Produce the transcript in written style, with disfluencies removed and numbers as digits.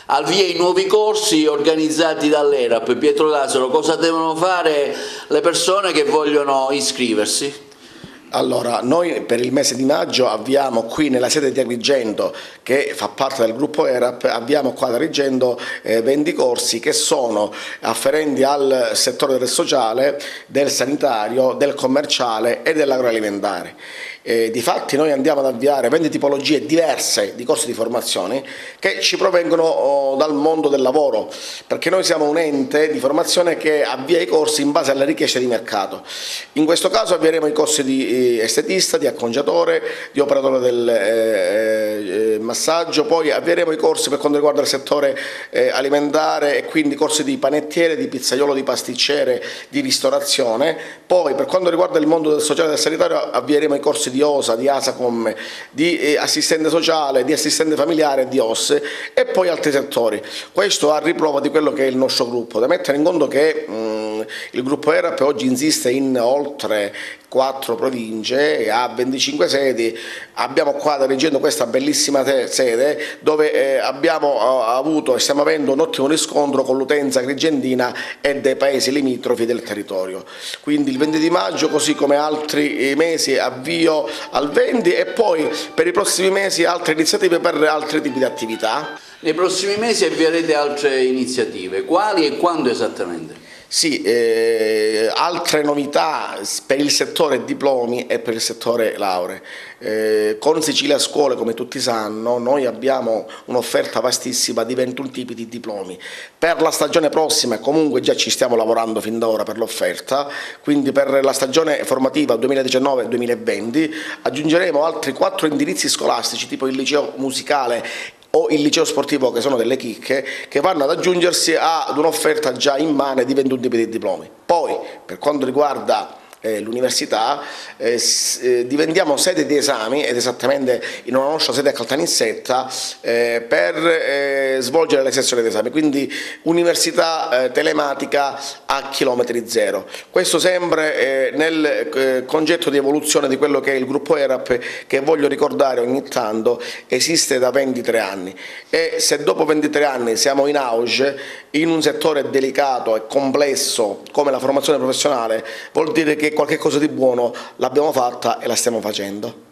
al via i nuovi corsi organizzati dall'ERAP. Pietro Lazzaro, cosa devono fare le persone che vogliono iscriversi? Allora, noi per il mese di maggio avviamo qui nella sede di Agrigento, che fa parte del gruppo ERAP, abbiamo qua ad Agrigento 20 corsi che sono afferenti al settore del sociale, del sanitario, del commerciale e dell'agroalimentare. Difatti noi andiamo ad avviare 20 tipologie diverse di corsi di formazione che ci provengono dal mondo del lavoro, perché noi siamo un ente di formazione che avvia i corsi in base alle richieste di mercato. In questo caso avvieremo i corsi di estetista, di acconciatore, di operatore del massaggio, poi avvieremo i corsi per quanto riguarda il settore alimentare e quindi corsi di panettiere, di pizzaiolo, di pasticcere, di ristorazione. Poi per quanto riguarda il mondo del sociale e del sanitario avvieremo i corsi di OSA, di ASACOM, di assistente sociale, di assistente familiare e di OS e poi altri settori. Questo a riprova di quello che è il nostro gruppo, da mettere in conto che il gruppo ERAP oggi insiste in oltre 4 province e ha 25 sedi. Abbiamo qua ad Agrigento questa bellissima sede dove abbiamo avuto e stiamo avendo un ottimo riscontro con l'utenza agrigentina e dei paesi limitrofi del territorio. Quindi il 20 di maggio, così come altri mesi, avvio al 20 e poi per i prossimi mesi altre iniziative per altri tipi di attività. Nei prossimi mesi avvierete altre iniziative, quali e quando esattamente? Sì, altre novità per il settore diplomi e per il settore lauree. Con Sicilia Scuole, come tutti sanno, noi abbiamo un'offerta vastissima di 21 tipi di diplomi. Per la stagione prossima, comunque già ci stiamo lavorando fin da ora per l'offerta, quindi per la stagione formativa 2019-2020 aggiungeremo altri 4 indirizzi scolastici, tipo il liceo musicale o il liceo sportivo, che sono delle chicche, che vanno ad aggiungersi ad un'offerta già immane di 21 tipi di diplomi. Poi, per quanto riguarda l'università, diventiamo sede di esami, ed esattamente in una nostra sede a Caltanissetta, per svolgere le sessioni di esame, quindi università telematica a chilometri zero. Questo sempre nel concetto di evoluzione di quello che è il gruppo ERAP, che voglio ricordare ogni tanto esiste da 23 anni, e se dopo 23 anni siamo in auge in un settore delicato e complesso come la formazione professionale, vuol dire che qualche cosa di buono l'abbiamo fatta e la stiamo facendo.